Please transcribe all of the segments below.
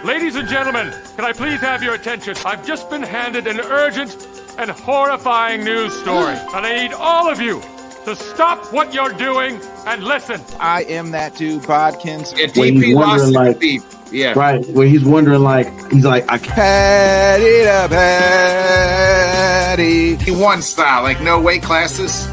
Ladies and gentlemen, can I please have your attention? I've just been handed an urgent and horrifying news story, and I need all of you to stop what you're doing and listen. I am that dude, Bodkins. Yeah, DP lost like, deep. Yeah. Right, where he's wondering, he's like, I Patty to patty. He won style, like no weight classes.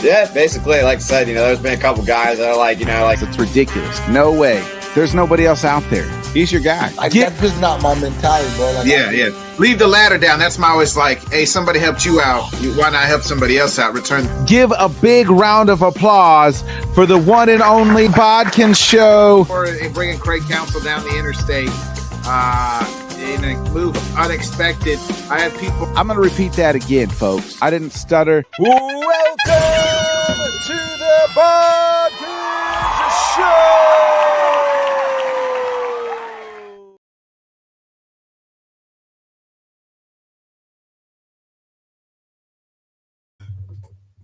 Yeah, basically, like I said, there's been a couple guys that are like, It's ridiculous. No way. There's nobody else out there. He's your guy. That's just not my mentality, bro. Yeah. Leave the ladder down. That's my always like, hey, somebody helped you out. Why not help somebody else out? Return. Give a big round of applause for the one and only Bodkins Show. Or bringing Craig Counsell down the interstate in a move unexpected. I had people. I'm going to repeat that again, folks. I didn't stutter. Welcome to the Bodkins Show.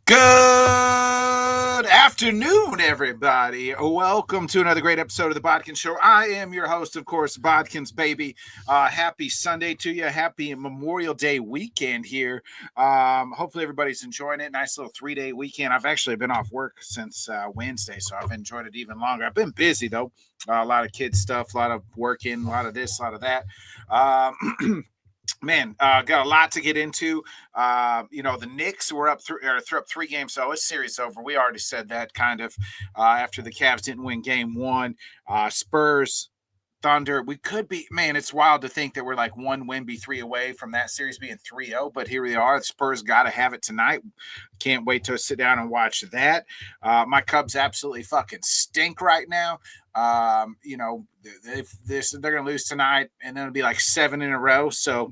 Good afternoon, everybody. Welcome to another great episode of the Bodkins Show. I am your host, of course, Bodkins, baby. Happy Sunday to you. Happy Memorial Day weekend here. Hopefully everybody's enjoying it. Nice little 3-day weekend. I've actually been off work since Wednesday, so I've enjoyed it even longer. I've been busy, though. A lot of kids stuff, a lot of working, a lot of this, a lot of that. Man, got a lot to get into. The Knicks were up 3 games, so it's series over. We already said that kind of after the Cavs didn't win game 1. Spurs, Thunder, we could be, man, it's wild to think that we're like 1 win, be 3 away from that series being 3-0, but here we are. The Spurs got to have it tonight. Can't wait to sit down and watch that. My Cubs absolutely fucking stink right now. They're going to lose tonight, and then it'll be like 7 in a row. So,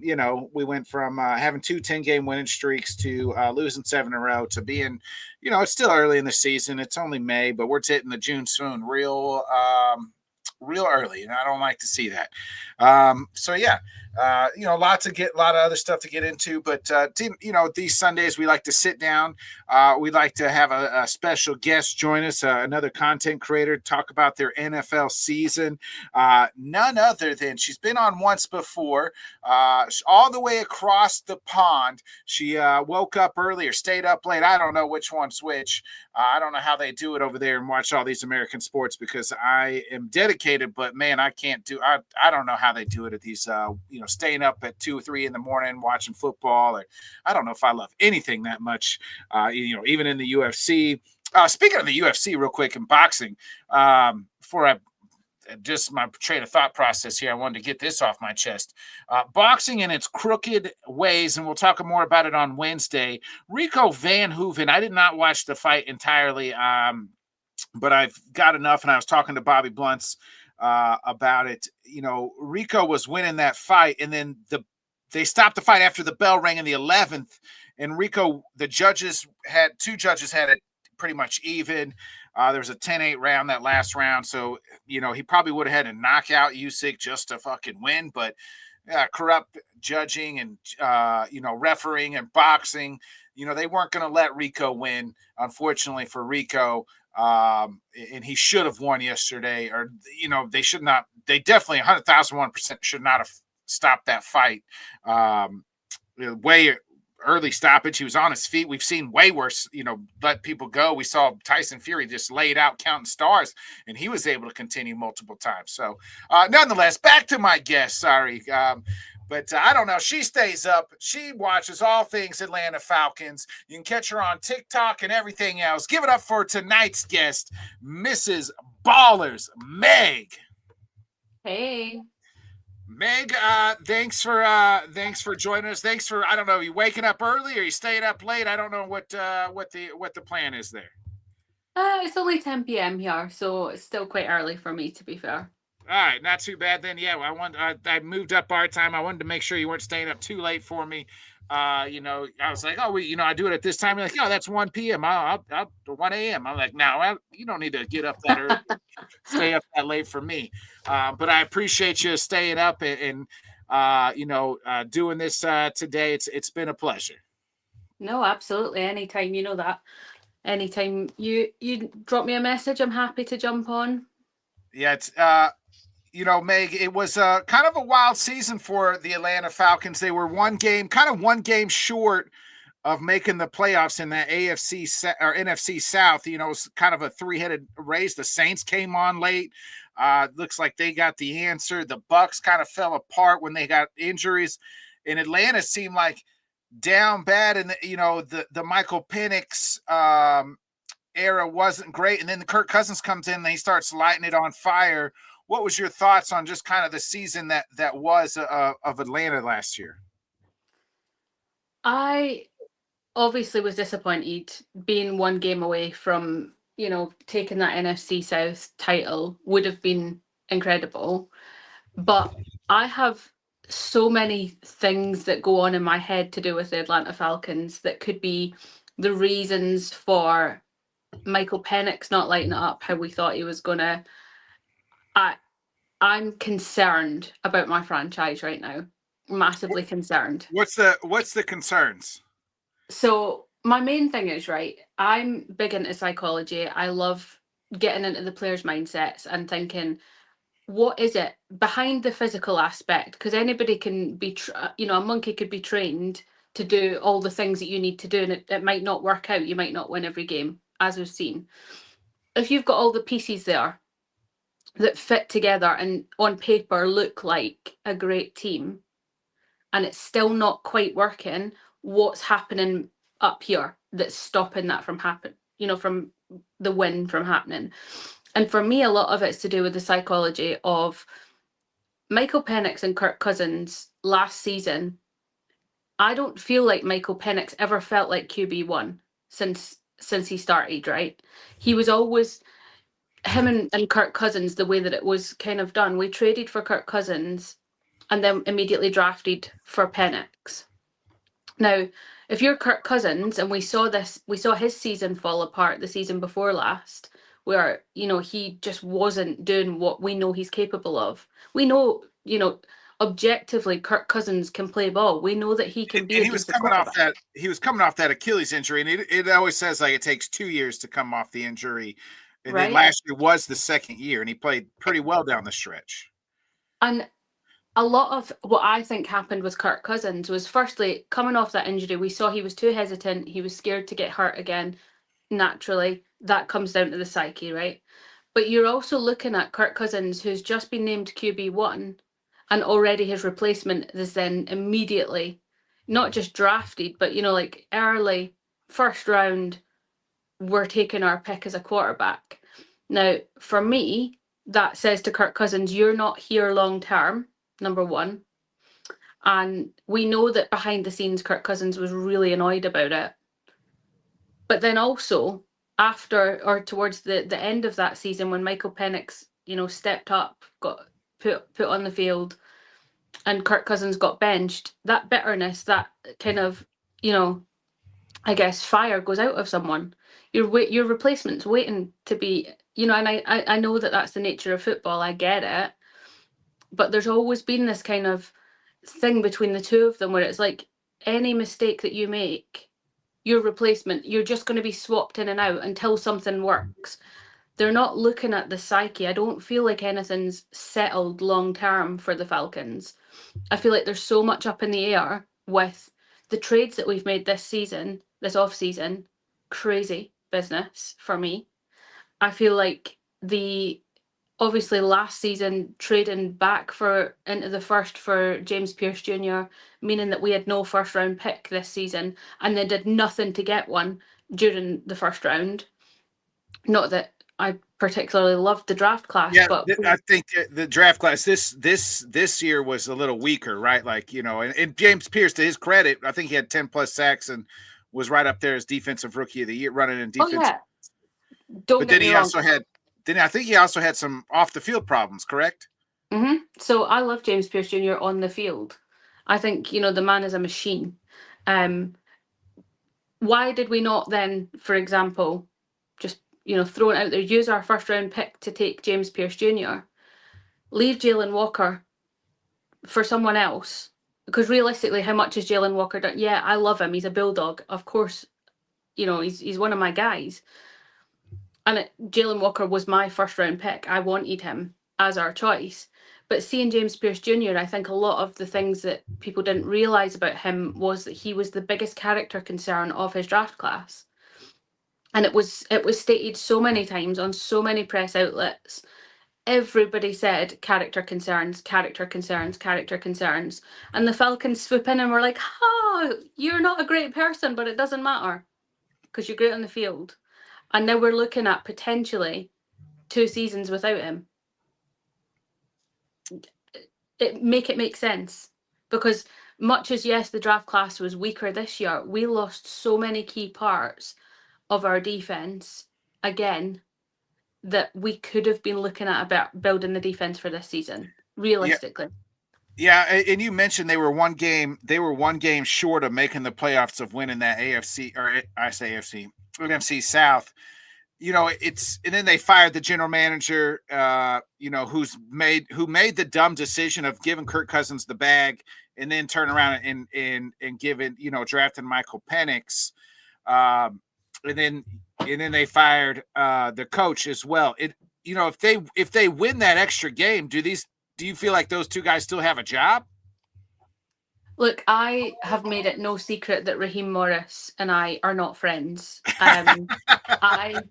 we went from having 2 10-game winning streaks to losing 7 in a row to being, it's still early in the season. It's only May, but we're hitting the June soon real early, and I don't like to see that. A lot of other stuff to get into, but these Sundays we like to sit down. We like to have a special guest join us, another content creator, talk about their NFL season. None other than, she's been on once before, all the way across the pond. She woke up early or stayed up late. I don't know which one's which. I don't know how they do it over there and watch all these American sports, because I am dedicated, but man, I can't do. I don't know how they do it at these. Staying up at 2 or 3 in the morning watching football. Or I don't know if I love anything that much. Even in the UFC. Speaking of the UFC, real quick, in boxing, before I just my train of thought process here, I wanted to get this off my chest. Boxing in its crooked ways, and we'll talk more about it on Wednesday. Rico Van Hooven, I did not watch the fight entirely, but I've got enough, and I was talking to Bobby Blunts about it. Rico was winning that fight, and then they stopped the fight after the bell rang in the 11th, and Rico, two judges had it pretty much even. There was a 10-8 round that last round, so he probably would have had to knock out Usyk just to fucking win, but corrupt judging and refereeing and boxing, they weren't going to let Rico win, unfortunately for Rico. And he should have won yesterday, or they should not. They definitely 100,001% should not have stopped that fight. Way early stoppage. He was on his feet. We've seen way worse, let people go. We saw Tyson Fury just laid out counting stars, and he was able to continue multiple times. So, nonetheless, back to my guest. Sorry. But I don't know. She stays up. She watches all things Atlanta Falcons. You can catch her on TikTok and everything else. Give it up for tonight's guest, Mrs. Ballers, Meg. Hey. Meg, thanks for joining us. Thanks for, I don't know, you waking up early or you staying up late? I don't know what the plan is there. It's only 10 p.m. here, so it's still quite early for me, to be fair. All right, not too bad then. Yeah, I moved up our time. I wanted to make sure you weren't staying up too late for me. I was like, I do it at this time. You're like, oh, that's 1 p.m. I'll 1 a.m. I'm like, no, you don't need to get up that early, stay up that late for me. But I appreciate you staying up and doing this today. It's been a pleasure. No, absolutely. Anytime, that. Anytime you drop me a message, I'm happy to jump on. Yeah, it's you know, Meg, it was kind of a wild season for the Atlanta Falcons. They were one game short of making the playoffs in that or NFC South. You know, it was kind of a three-headed race. The Saints came on late. Looks like they got the answer. The Bucks kind of fell apart when they got injuries, and Atlanta seemed like down bad. And you know, the Michael Penix era wasn't great, and then the Kirk Cousins comes in and he starts lighting it on fire. What was your thoughts on just kind of the season that was of Atlanta last year? I obviously was disappointed being one game away from, you know, taking that NFC South title. Would have been incredible. But I have so many things that go on in my head to do with the Atlanta Falcons that could be the reasons for Michael Penix not lighting it up how we thought he was gonna. I'm concerned about my franchise right now. Massively concerned. What's the concerns? So my main thing is, right, I'm big into psychology. I love getting into the players' mindsets and thinking, what is it behind the physical aspect? Because anybody can be, you know, a monkey could be trained to do all the things that you need to do, and it might not work out. You might not win every game, as we've seen. If you've got all the pieces there that fit together and on paper look like a great team, and it's still not quite working, what's happening up here that's stopping that from happening, you know, from the win from happening? And for me, a lot of it's to do with the psychology of Michael Penix and Kirk Cousins last season. I don't feel like Michael Penix ever felt like QB1 since he started, right? He was always him and Kirk Cousins, the way that it was kind of done. We traded for Kirk Cousins and then immediately drafted for Penix. Now, if you're Kirk Cousins, and we saw his season fall apart the season before last, where, you know, he just wasn't doing what we know he's capable of. We know, you know, objectively, Kirk Cousins can play ball. We know that he can be. And he was coming off that Achilles injury, and it always says like it takes 2 years to come off the injury, and then last year was the second year, and he played pretty well down the stretch. And a lot of what I think happened with Kirk Cousins was, firstly, coming off that injury, we saw he was too hesitant. He was scared to get hurt again. Naturally, that comes down to the psyche, right? But you're also looking at Kirk Cousins, who's just been named QB1, and already his replacement is then immediately not just drafted, but, you know, like early first round, we're taking our pick as a quarterback. Now, for me, that says to Kirk Cousins, you're not here long term, number one. And we know that behind the scenes, Kirk Cousins was really annoyed about it. But then also, after or towards the end of that season, when Michael Penix, you know, stepped up, got put on the field, and Kirk Cousins got benched, that bitterness, that kind of, you know, I guess fire goes out of someone. Your replacement's waiting to be, you know, and I know that that's the nature of football. I get it. But there's always been this kind of thing between the two of them where it's like any mistake that you make, your replacement, you're just going to be swapped in and out until something works. They're not looking at the psyche. I don't feel like anything's settled long term for the Falcons. I feel like there's so much up in the air with the trades that we've made this season, this off season. Crazy business for me. I feel like obviously last season trading back into the first for James Pierce Jr., meaning that we had no first round pick this season, and they did nothing to get one during the first round. Not that I particularly loved the draft class, but I think the draft class this year was a little weaker, right? Like, you know, and James Pierce, to his credit, I think he had 10 plus sacks and was right up there as defensive rookie of the year, running in defense. Oh, yeah. But then he also had. Then I think he also had some off the field problems, correct? Mm-hmm. So I love James Pierce Jr. on the field. I think, you know, the man is a machine. Why did we not then, for example, just, you know, throw it out there, use our first round pick to take James Pierce Jr., leave Jalen Walker for someone else? Because realistically, how much has Jalen Walker done? Yeah, I love him. He's a bulldog. Of course, you know, he's one of my guys. And Jalen Walker was my first round pick. I wanted him as our choice. But seeing James Pierce Jr., I think a lot of the things that people didn't realise about him was that he was the biggest character concern of his draft class. And it was stated so many times on so many press outlets. Everybody said character concerns, character concerns, character concerns. And the Falcons swoop in and were like, you're not a great person, but it doesn't matter because you're great on the field. And now we're looking at potentially 2 seasons without him. It make sense, because much as, yes, the draft class was weaker this year, we lost so many key parts of our defense again that we could have been looking at about building the defense for this season realistically. Yeah, and you mentioned they were one game short of making the playoffs, of winning that AFC, or I say AFC, NFC South. You know, and then they fired the general manager, who made the dumb decision of giving Kirk Cousins the bag and then turn around and giving, drafting Michael Penix. And then they fired the coach as well. If they win that extra game, do you feel like those 2 guys still have a job? Look, I have made it no secret that Raheem Morris and I are not friends. I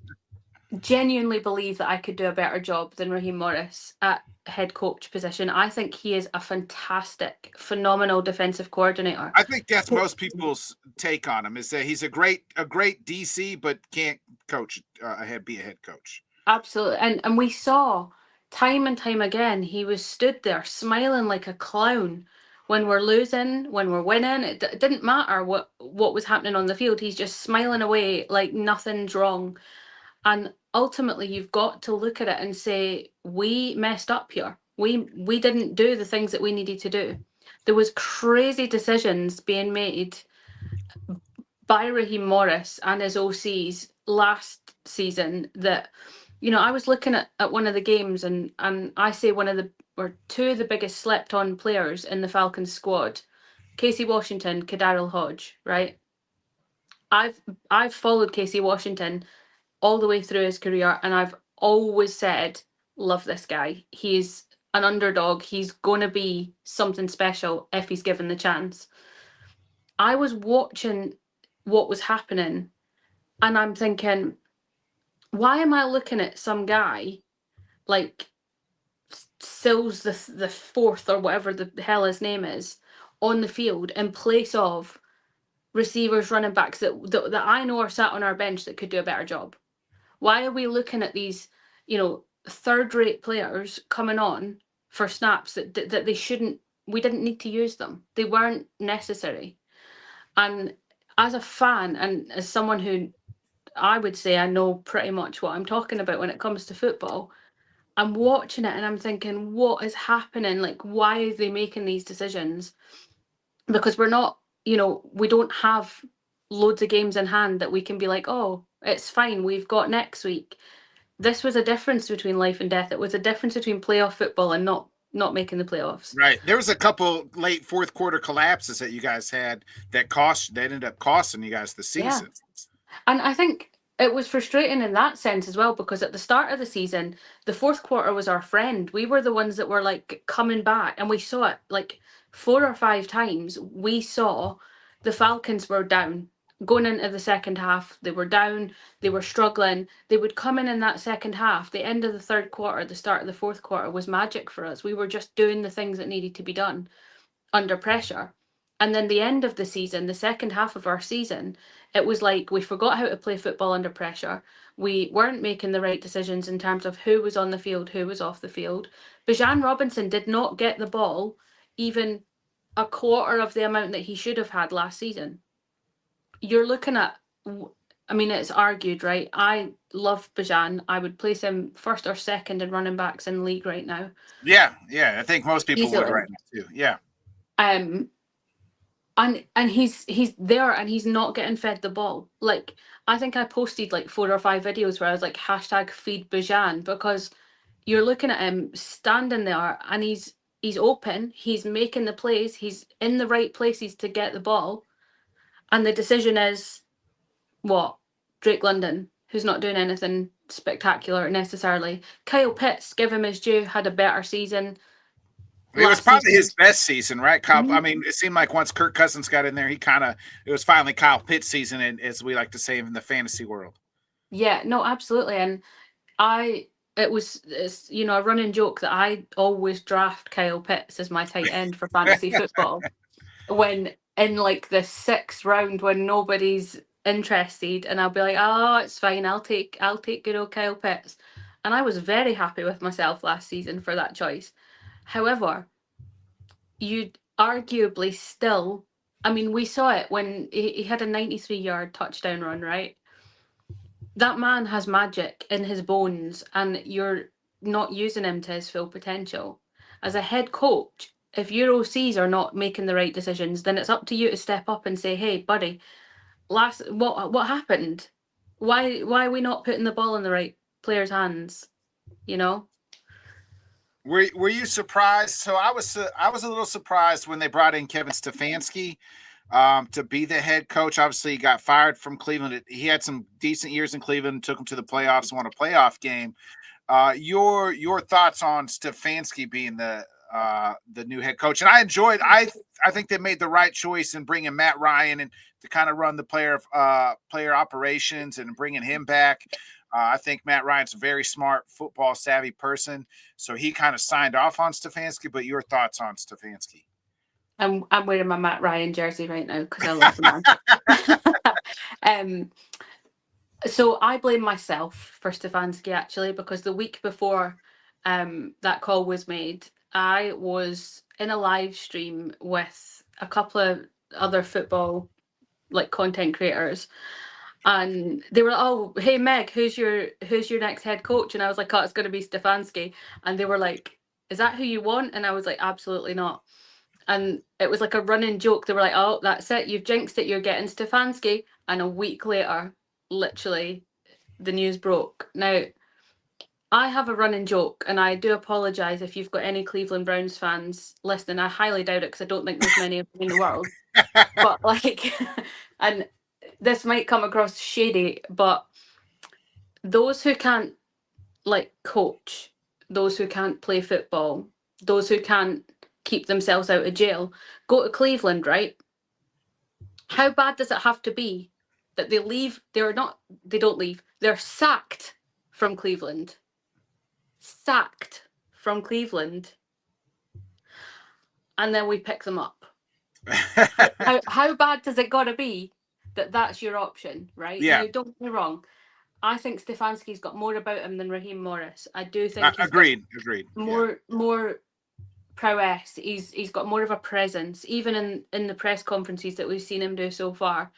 genuinely believe that I could do a better job than Raheem Morris at head coach position. I think he is a fantastic, phenomenal defensive coordinator. I think that's most people's take on him, is that he's a great DC, but can't coach be a head coach. Absolutely. And we saw time and time again, he was stood there smiling like a clown when we're losing, when we're winning. It didn't matter what was happening on the field. He's just smiling away like nothing's wrong. And ultimately, you've got to look at it and say, we messed up here. We didn't do the things that we needed to do. There was crazy decisions being made by Raheem Morris and his OCs last season that, I was looking at one of the games, and I say 2 of the biggest slept on players in the Falcons squad, Casey Washington, Kadarrell Hodge, right? I've followed Casey Washington all the way through his career, and I've always said, love this guy. He's an underdog. He's going to be something special if he's given the chance. I was watching what was happening, and I'm thinking, why am I looking at some guy like Sills the 4th or whatever the hell his name is on the field in place of receivers, running backs that I know are sat on our bench that could do a better job? Why are we looking at these, third-rate players coming on for snaps that they shouldn't? We didn't need to use them. They weren't necessary. And as a fan and as someone who, I would say, I know pretty much what I'm talking about when it comes to football, I'm watching it and I'm thinking, what is happening? Like, why are they making these decisions? Because we're not, we don't have loads of games in hand that we can be like, oh, it's fine, we've got next week. This was a difference between life and death. It was a difference between playoff football and not making the playoffs. Right. There was a couple late 4th quarter collapses that you guys had that ended up costing you guys the season. Yeah. And I think it was frustrating in that sense as well, because at the start of the season, the 4th quarter was our friend. We were the ones that were like coming back, and we saw it like 4 or 5 times. We saw the Falcons were down. Going into the second half, they were down, they were struggling. They would come in that second half. The end of the 3rd quarter, the start of the 4th quarter was magic for us. We were just doing the things that needed to be done under pressure. And then the end of the season, the second half of our season, it was like we forgot how to play football under pressure. We weren't making the right decisions in terms of who was on the field, who was off the field. Bijan Robinson did not get the ball even a quarter of the amount that he should have had last season. You're looking at, it's argued, right? I love Bijan. I would place him 1st or 2nd in running backs in the league right now. Yeah. I think most people Easily. would right now too. Yeah. And he's there and he's not getting fed the ball. Like, I think I posted like 4 or 5 videos where I was like #feed Bijan, because you're looking at him standing there and he's open, he's making the plays, he's in the right places to get the ball. And the decision is, what? Drake London, who's not doing anything spectacular necessarily. Kyle Pitts, give him his due, had a better season. It was last probably his season. best season, right? Kyle, Mhm. I mean, it seemed like once Kirk Cousins got in there, it was finally Kyle Pitts season, and as we like to say in the fantasy world. Yeah, no, absolutely. And it's a running joke that I always draft Kyle Pitts as my tight end for fantasy football when in like the 6th round when nobody's interested, and I'll be like, oh, it's fine, I'll take good old Kyle Pitts. And I was very happy with myself last season for that choice. However, you'd arguably still, I mean, we saw it when he had a 93-yard touchdown run, right? That man has magic in his bones, and you're not using him to his full potential. As a head coach, if your OCs are not making the right decisions, then it's up to you to step up and say, "Hey, buddy, what happened? Why are we not putting the ball in the right player's hands?" You know? Were you surprised? So I was a little surprised when they brought in Kevin Stefanski to be the head coach. Obviously, he got fired from Cleveland. He had some decent years in Cleveland, took him to the playoffs, won a playoff game. Your thoughts on Stefanski being the new head coach? And I think they made the right choice in bringing Matt Ryan and to kind of run the player operations and bringing him back. I think Matt Ryan's a very smart, football savvy person, so he kind of signed off on Stefanski. But your thoughts on Stefanski? I'm wearing my Matt Ryan jersey right now because I love the man. So I blame myself for Stefanski actually, because the week before that call was made, I was in a live stream with a couple of other football like content creators, and they were, oh, hey Meg, who's your next head coach? And I was like, oh, it's going to be Stefanski. And they were like, is that who you want? And I was like, absolutely not. And it was like a running joke. They were like, oh, that's it, you've jinxed it, you're getting Stefanski. And a week later, literally, the news broke. Now, I have a running joke, and I do apologise if you've got any Cleveland Browns fans listening. I highly doubt it because I don't think there's many of them in the world. But like, and this might come across shady, but those who can't like coach, those who can't play football, those who can't keep themselves out of jail, go to Cleveland, right? How bad does it have to be that they leave? They don't leave. They're sacked from Cleveland. Sacked from Cleveland. And then we pick them up. How bad does it gotta be that that's your option, right? Yeah. Now, don't get me wrong. I think Stefanski's got more about him than Raheem Morris. I do think he's Agreed. more prowess. He's got more of a presence, even in the press conferences that we've seen him do so far.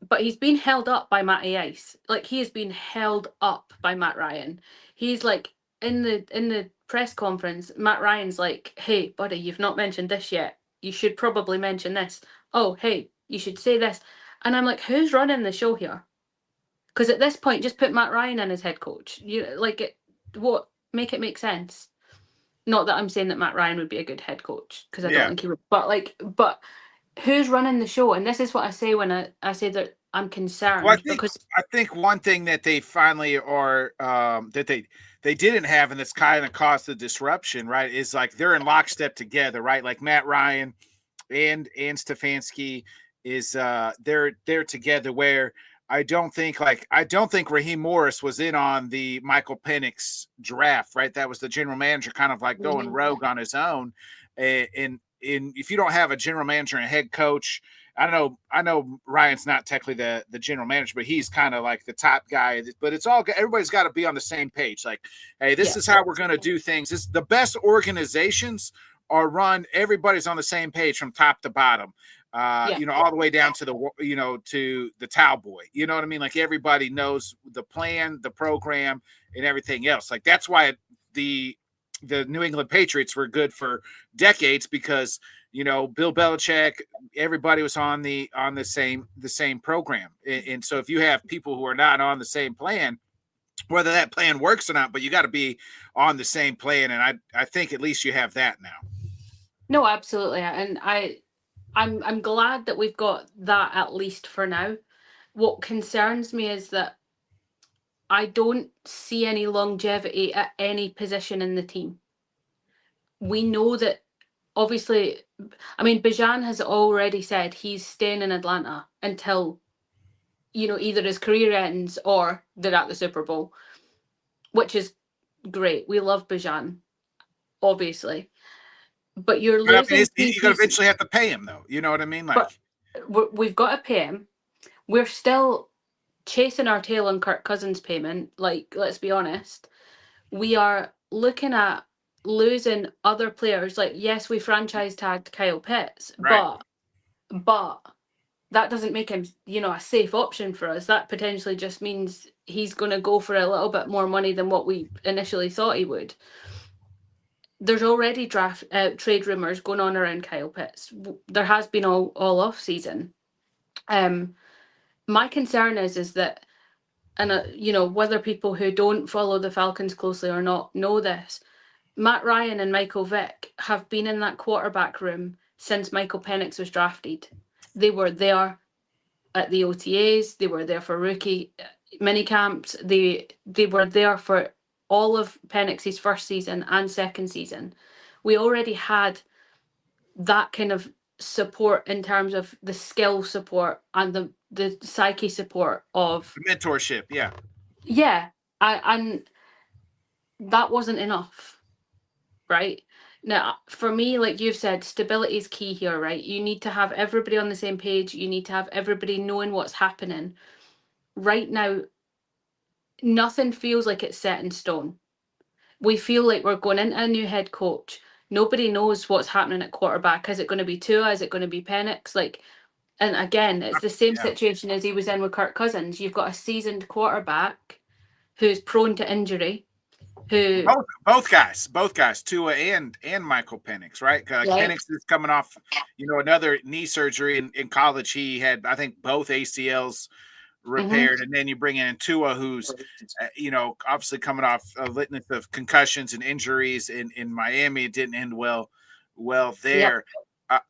But he's been held up by Matty Ice. Like, he has been held up by Matt Ryan. He's like in the press conference, Matt Ryan's like, hey buddy, you've not mentioned this yet. You should probably mention this. Oh, hey, you should say this. And I'm like, who's running the show here? Because at this point, just put Matt Ryan in as head coach. Make it make sense. Not that I'm saying that Matt Ryan would be a good head coach, because I don't think he would. But who's running the show? And this is what I say when I say that I'm concerned. Well, because I think one thing that they finally are that they didn't have, and that's kind of caused the disruption, right, is like they're in lockstep together, right? Like Matt Ryan and Stefanski is they're together, where I don't think Raheem Morris was in on the Michael Penix draft, right? That was the general manager kind of like going rogue on his own. And if you don't have a general manager and a head coach, I know Ryan's not technically the general manager, but he's kind of like the top guy. But everybody's got to be on the same page. Like, hey, this is how we're going to do things. The best organizations are run. Everybody's on the same page from top to bottom. All the way down to the towel boy. You know what I mean? Like, everybody knows the plan, the program, and everything else. Like, that's why the New England Patriots were good for decades, because Bill Belichick, everybody was on the same program. And so if you have people who are not on the same plan, whether that plan works or not, but you got to be on the same plan. And I think at least you have that now. No, absolutely. And I'm glad that we've got that, at least for now. What concerns me is that I don't see any longevity at any position in the team. we know that obviously, I mean, Bijan has already said he's staying in Atlanta until, either his career ends or they're at the Super Bowl, which is great. We love Bijan, obviously. But you're But losing you're going to eventually have to pay him, though. You know what I mean? But we've got to pay him. We're still chasing our tail on Kirk Cousins' payment. Like, let's be honest. We are looking at losing other players. Like, yes, we franchise tagged Kyle Pitts, Right. but that doesn't make him, a safe option for us. That potentially just means he's going to go for a little bit more money than what we initially thought he would. There's already trade rumors going on around Kyle Pitts. There has been all off season. My concern is that, and whether people who don't follow the Falcons closely or not know this, Matt Ryan and Michael Vick have been in that quarterback room since Michael Penix was drafted. They were there at the OTAs. They were there for rookie mini camps. They were there for all of Penix's first season and second season. We already had that kind of support in terms of the skill support and the psyche support of the mentorship. Yeah. Yeah. And that wasn't enough, right? Now, for me, like you've said, stability is key here, right? You need to have everybody on the same page. You need to have everybody knowing what's happening. Right now, nothing feels like it's set in stone. We feel like we're going into a new head coach. Nobody knows what's happening at quarterback. Is it going to be Tua? Is it going to be Penix? And again, it's the same situation as he was in with Kirk Cousins. You've got a seasoned quarterback who's prone to injury. Both guys, Tua and Michael Penix, right? Penix is coming off, another knee surgery in college. He had, I think, both ACLs repaired, and then you bring in Tua, who's, obviously coming off a litany of concussions and injuries in Miami. It didn't end well there. Yep.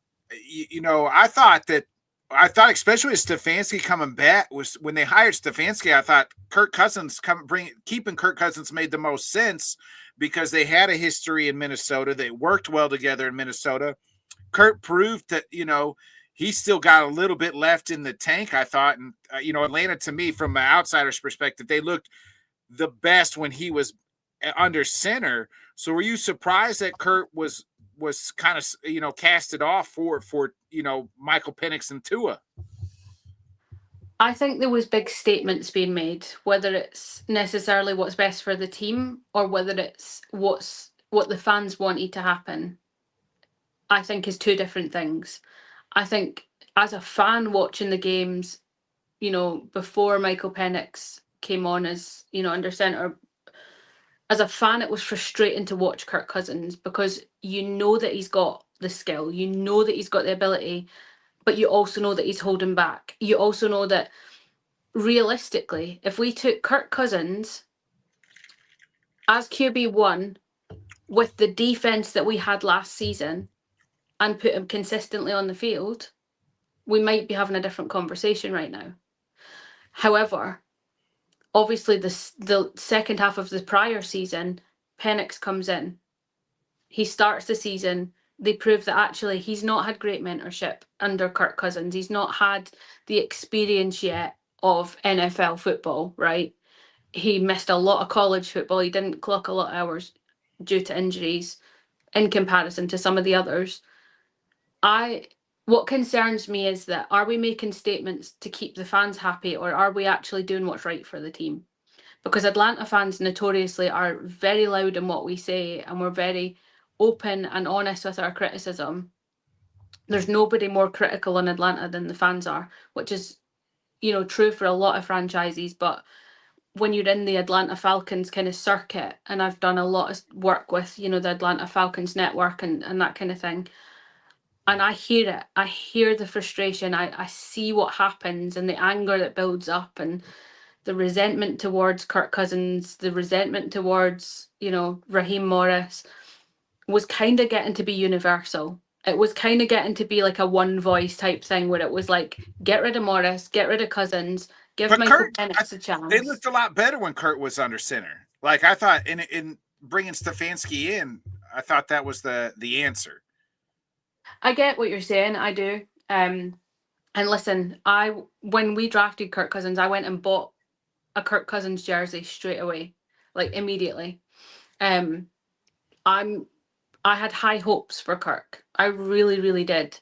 I thought, especially with Stefanski coming back, was when they hired Stefanski, I thought Kirk Cousins keeping Kirk Cousins made the most sense because they had a history in Minnesota. They worked well together in Minnesota. Kirk proved that, he's still got a little bit left in the tank, I thought. And, Atlanta, to me, from an outsider's perspective, they looked the best when he was under center. So were you surprised that Kirk was kind of, casted off for Michael Penix and Tua? I think there was big statements being made, whether it's necessarily what's best for the team or whether it's what the fans wanted to happen. I think is two different things. I think as a fan watching the games, before Michael Penix came on as, under center, as a fan, it was frustrating to watch Kirk Cousins because that he's got the skill, that he's got the ability, but you also know that he's holding back. You also know that realistically, if we took Kirk Cousins as QB1 with the defense that we had last season and put him consistently on the field, we might be having a different conversation right now. However, obviously the second half of the prior season, Penix comes in. He starts the season. They prove that actually he's not had great mentorship under Kirk Cousins. He's not had the experience yet of NFL football, right? He missed a lot of college football. He didn't clock a lot of hours due to injuries in comparison to some of the others. What concerns me is that, are we making statements to keep the fans happy, or are we actually doing what's right for the team? Because Atlanta fans notoriously are very loud in what we say, and we're very open and honest with our criticism. There's nobody more critical in Atlanta than the fans are, which is, true for a lot of franchises. But when you're in the Atlanta Falcons kind of circuit, and I've done a lot of work with, the Atlanta Falcons network and that kind of thing, and I hear it. I hear the frustration. I see what happens and the anger that builds up and the resentment towards Kirk Cousins, the resentment towards, Raheem Morris was kind of getting to be universal. It was kind of getting to be like a one voice type thing where it was like, get rid of Morris, get rid of Cousins, give Michael Penix a chance. They looked a lot better when Kurt was under center. Like I thought in bringing Stefanski in, I thought that was the answer. I get what you're saying. I do. And listen, when we drafted Kirk Cousins, I went and bought a Kirk Cousins jersey straight away, like immediately. I had high hopes for Kirk. I really, really did.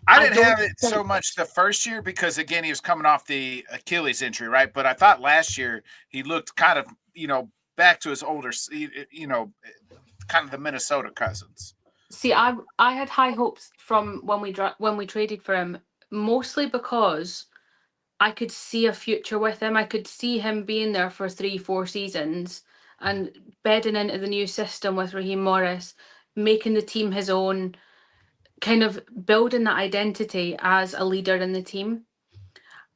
I didn't have it so much the first year because, again, he was coming off the Achilles injury, right? But I thought last year he looked kind of, back to his older, kind of the Minnesota Cousins. See, I had high hopes from when we traded for him, mostly because I could see a future with him. I could see him being there for 3-4 seasons and bedding into the new system with Raheem Morris, making the team his own, kind of building that identity as a leader in the team.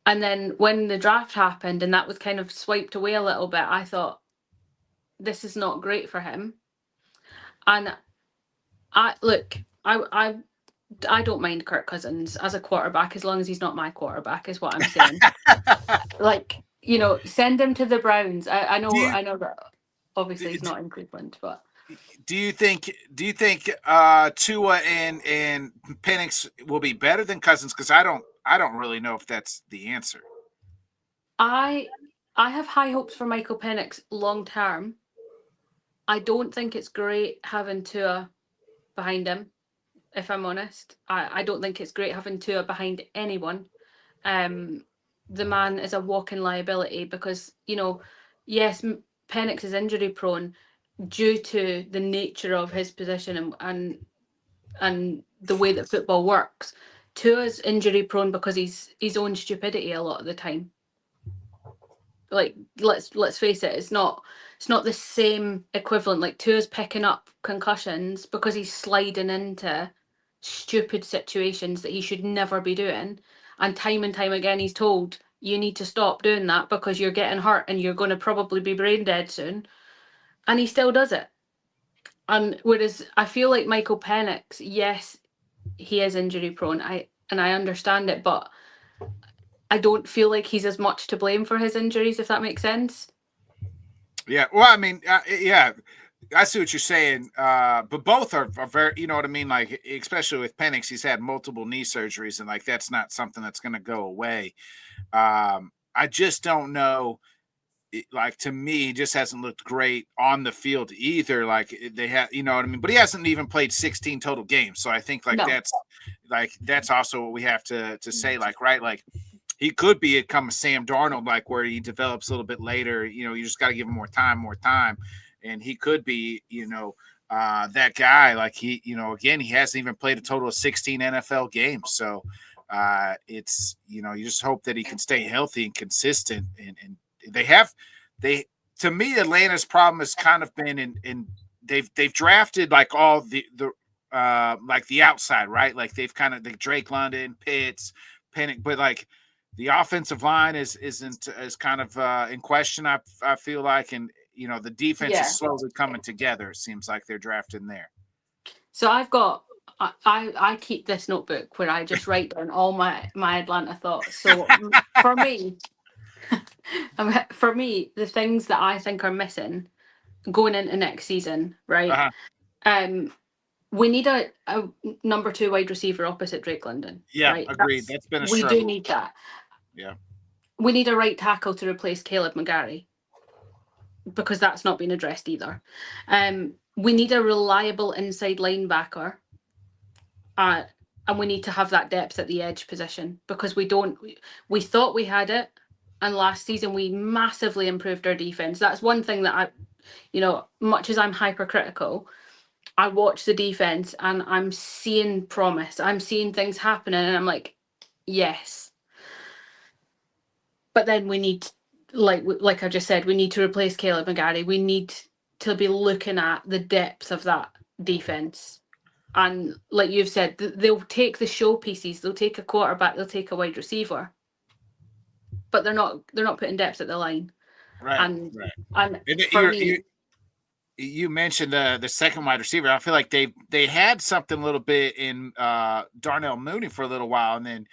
And then when the draft happened and that was kind of swiped away a little bit, I thought, this is not great for him. And I don't mind Kirk Cousins as a quarterback as long as he's not my quarterback, is what I'm saying. Send him to the Browns. I know that obviously he's not in Cleveland, but do you think Tua and Penix will be better than Cousins? Because I don't really know if that's the answer. I have high hopes for Michael Penix long term. I don't think it's great having Tua behind him, if I'm honest. I don't think it's great having Tua behind anyone. The man is a walking liability because, yes, Penix is injury prone due to the nature of his position and the way that football works. Tua's injury prone because he's his own stupidity a lot of the time. Like, let's face it, it's not the same equivalent. Like, Tua's picking up concussions because he's sliding into stupid situations that he should never be doing, and time again he's told, you need to stop doing that because you're getting hurt and you're going to probably be brain dead soon, and he still does it. And whereas I feel like Michael Penix, yes, he is injury prone, I understand it, but I don't feel like he's as much to blame for his injuries, if that makes sense. Yeah, well, I mean, yeah, I see what you're saying, but both are very, you know what I mean? Like, especially with Penix, he's had multiple knee surgeries, and, like, that's not something that's going to go away. I just don't know. Like, to me, he just hasn't looked great on the field either. Like, they have, you know what I mean? But he hasn't even played 16 total games. So I think, that's also what we have to say, like, right? Like, he could become a Sam Darnold, like, where he develops a little bit later. You just got to give him more time. And he could be, that guy. Like, he, again, he hasn't even played a total of 16 NFL games. So it's, you just hope that he can stay healthy and consistent. And to me, Atlanta's problem has kind of been in they've drafted like all the like the outside, right? Like they've kind of Drake London, Pitts, Penix, but like the offensive line isn't kind of in question. I feel like, and the defense is slowly coming together. It seems like they're drafting there. So I've got I keep this notebook where I just write down all my Atlanta thoughts. So for me, the things that I think are missing going into next season, right? We need a number 2 wide receiver opposite Drake London. Yeah, right? Agreed. That's been a struggle. We do need that. Yeah. We need a right tackle to replace Caleb McGarry because that's not been addressed either. We need a reliable inside linebacker. And we need to have that depth at the edge position because we thought we had it. And last season, we massively improved our defense. That's one thing that much as I'm hypercritical, I watch the defense and I'm seeing promise. I'm seeing things happening and I'm like, yes. But then we need, like I just said, we need to replace Caleb McGarry. We need to be looking at the depth of that defense. And like you've said, they'll take the showpieces. They'll take a quarterback. They'll take a wide receiver. But they're not putting depth at the line. Right. And for me, you mentioned the second wide receiver. I feel like they had something a little bit in Darnell Mooney for a little while, and then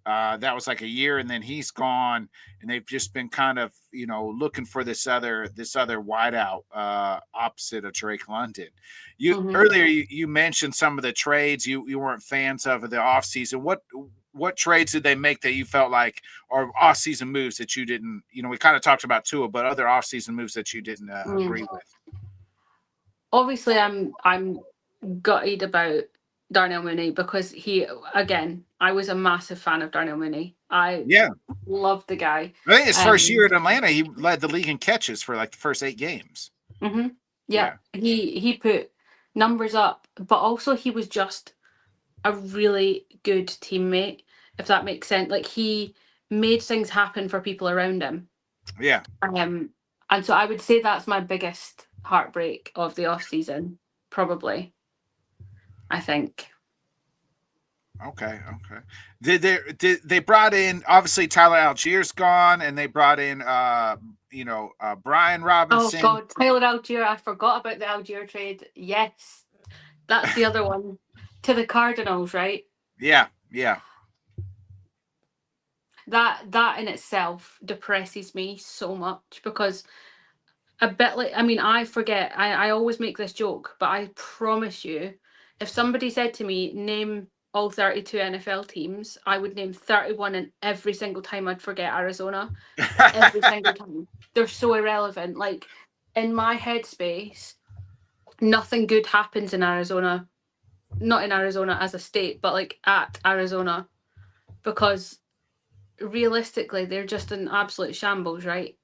That was like a year, and then he's gone, and they've just been kind of, looking for this other wideout opposite of Drake London. Earlier you mentioned some of the trades you weren't fans of the offseason. What trades did they make that you felt like are off-season moves that you didn't, we kind of talked about Tua, but other off-season moves that you didn't agree with? Obviously, I'm gutted about Darnell Mooney because I was a massive fan of Darnell Mooney. I loved the guy. I think his first year at Atlanta, he led the league in catches for like the first 8 games. Yeah. He put numbers up, but also he was just a really good teammate, if that makes sense. Like, he made things happen for people around him. Yeah. And so I would say that's my biggest heartbreak of the off season, probably. I think. Okay. Did they brought in, obviously Tyler Allgeier's gone, and they brought in Brian Robinson. Oh God, Tyler Allgeier! I forgot about the Allgeier trade. Yes, that's the other one to the Cardinals, right? Yeah. That in itself depresses me so much because a bit like, I forget. I always make this joke, but I promise you, if somebody said to me, name all 32 NFL teams, I would name 31, and every single time I'd forget Arizona. Every single time. They're so irrelevant. Like, in my headspace, nothing good happens in Arizona. Not in Arizona as a state, but like at Arizona. Because realistically, they're just an absolute shambles, right?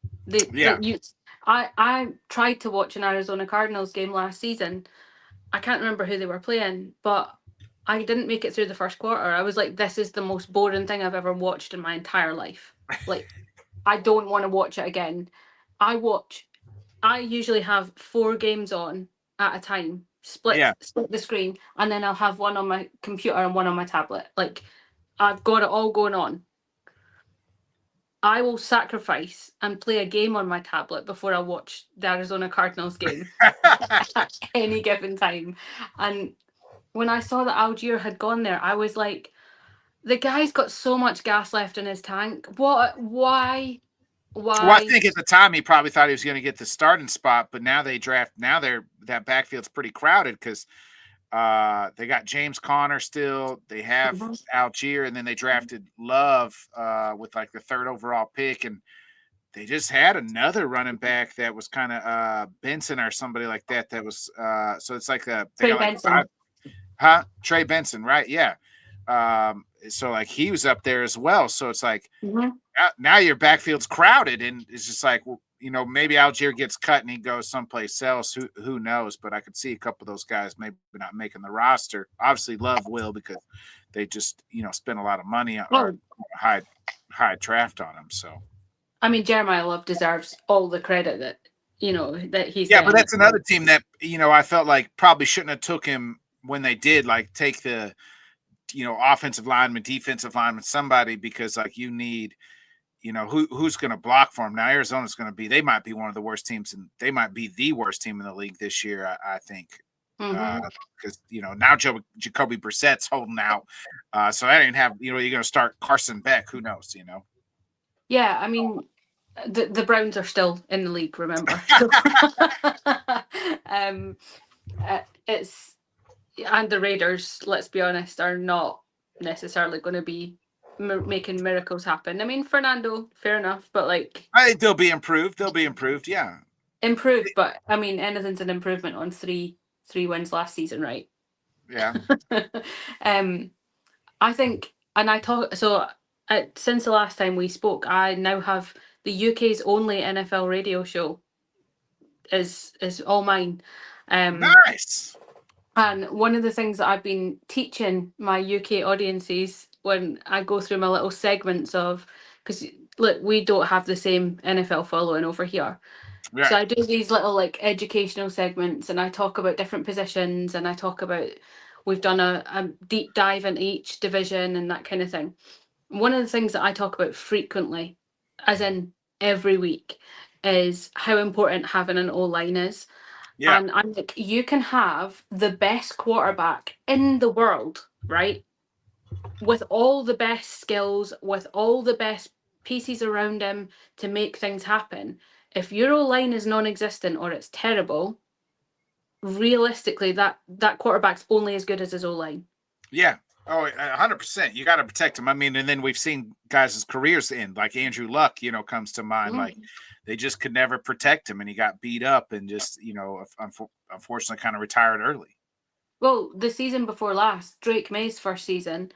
I tried to watch an Arizona Cardinals game last season. I can't remember who they were playing, but I didn't make it through the first quarter. I was like, this is the most boring thing I've ever watched in my entire life. Like, I don't want to watch it again. I usually have 4 games on at a time, split the screen, and then I'll have one on my computer and one on my tablet. Like, I've got it all going on. I will sacrifice and play a game on my tablet before I watch the Arizona Cardinals game at any given time. And when I saw that Allgeier had gone there, I was like, the guy's got so much gas left in his tank. What? Why? Well, I think at the time he probably thought he was going to get the starting spot, but now that backfield's pretty crowded because they got James Conner still. They have Allgeier, and then they drafted Love with like the 3rd overall pick, and they just had another running back that was kind of Benson or somebody like that. That was so it's like Trey Benson. Trey Benson, right? Yeah. So like he was up there as well. So it's like now your backfield's crowded, and it's just like, well, maybe Allgeier gets cut and he goes someplace else. Who knows? But I could see a couple of those guys maybe not making the roster. Obviously, Love will because they just spend a lot of money on high draft on him. So, Jeremiah Love deserves all the credit that he's. Yeah, but that's another team that I felt like probably shouldn't have took him when they did. Like take the offensive lineman, defensive lineman, somebody, because like you need. Who's going to block for him now? Arizona's going to be. They might be one of the worst teams, and they might be the worst team in the league this year. I think because now Jacoby Brissett's holding out, so I didn't have. You're going to start Carson Beck. Who knows? Yeah, the Browns are still in the league. Remember, it's and the Raiders. Let's be honest, are not necessarily going to be making miracles happen. Fernando, fair enough, but like I think they'll be improved. Yeah, improved, but anything's an improvement on three wins last season, right? Yeah. I think, and I talk. So since the last time we spoke, I now have the UK's only NFL radio show. Is all mine. Nice. And one of the things that I've been teaching my UK audiences when I go through my little segments of, because look, we don't have the same NFL following over here. Right. So I do these little like educational segments, and I talk about different positions, and I talk about, we've done a deep dive into each division and that kind of thing. One of the things that I talk about frequently, as in every week, is how important having an O-line is. Yeah. And I'm like, you can have the best quarterback in the world, right? with all the best skills, with all the best pieces around him to make things happen, if your O-line is non-existent or it's terrible, realistically, that quarterback's only as good as his O-line. Yeah. Oh, 100%. You got to protect him. I mean, and then we've seen guys' careers end, like Andrew Luck, comes to mind. Like they just could never protect him, and he got beat up and just, unfortunately kind of retired early. Well, the season before last, Drake May's first season,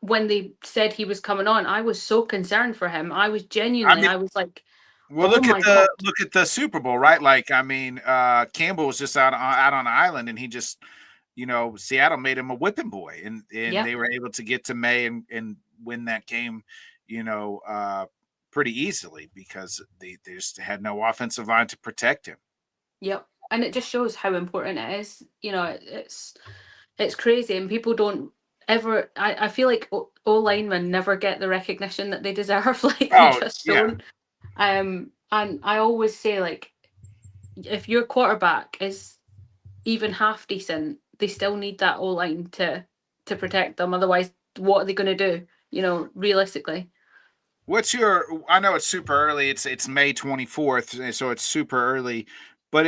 when they said he was coming on, I was so concerned for him. I was genuinely, I was like, well, oh my God. look at the Super Bowl, right? Like, I mean, Campbell was just out on an island, and he just, Seattle made him a whipping boy, and they were able to get to May and win that game, pretty easily because they just had no offensive line to protect him. Yep. And it just shows how important it is. It's crazy, and people don't ever. I feel like O linemen never get the recognition that they deserve. Like they just don't. And I always say, like, if your quarterback is even half decent, they still need that O line to protect them. Otherwise, what are they going to do? Realistically. I know it's super early. It's May 24th, so it's super early. But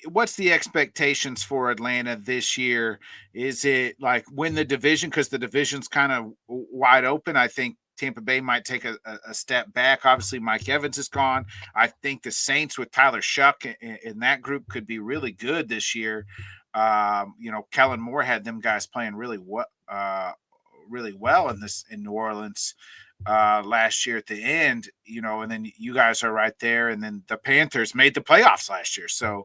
what's the expectations for Atlanta this year? Is it like win the division? Because the division's kind of wide open. I think Tampa Bay might take a step back. Obviously, Mike Evans is gone. I think the Saints with Tyler Shuck in that group could be really good this year. Kellen Moore had them guys playing really well in New Orleans last year at the end, and then you guys are right there, and then the Panthers made the playoffs last year, so